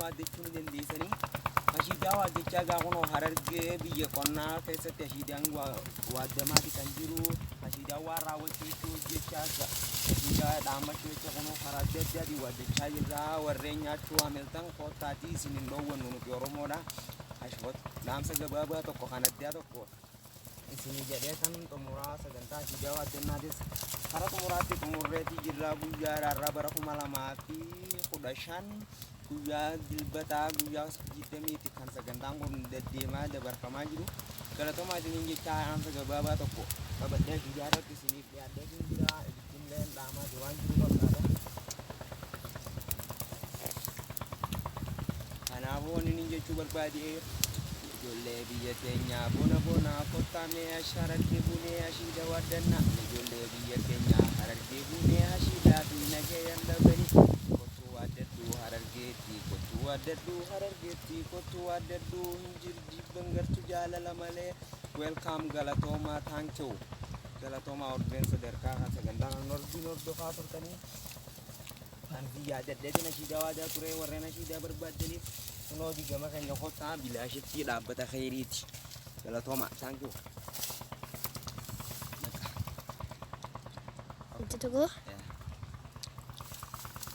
waaddachuun dandeessanii ashiidaa waaddachaa gaafa harargee biyya qonnaa keessatti ashiidaan waaddamaati kan jiru ashiidaa waan raawwachiisuu hojjechaa ashiidaa dhaamachuu jecha kunoo karaa adda addaatiin waaddachaa jirra warreen nyaachuu haamiltan koottaatii isin hin dhoowwannu nuti Oromoodha ashfot dhaamsa gabaabaa tokko kan addaa tokko isinii jedhee kan xumuraa sagantaa ashiidaa waaddannaatis karaa xumuraatti xumurreetii jirra guyyaa irraa bara 2015 guyyaa dilbataa guyyaa 20 kan sagantaan kun deddeemaa dabarfamaa jiru galatooma isiniin jecha dhaamsa gabaabaa tokko qabadhee ashiidaa irratti isiniif dhiyaadhee jira ittiin dhaamaa waan jiru fakkaata. Kanaafuu inni jechuu barbaadee ijoollee biyya keenyaa bona kottamee asharargee bunee ashiida waaddanna ijoollee biyya keenyaa harargee bunee ashiidaa fi nagayaan dabanii kottuu waaddaddu harargeetti kottuu waaddaddu hinjirji bangartu jaalala malee welcome galatooma thank you galatooma ordeen sadarkaa kan sagantaan nordiin hordofaa turtanii kan biyya daddeetiin ashiidaa waadaa ture warreen ashiidaa barbaadaniif kunoo digama keenya kottaa bilaashitti dhaabbata khayriiti galatooma thank you. Itu tuh.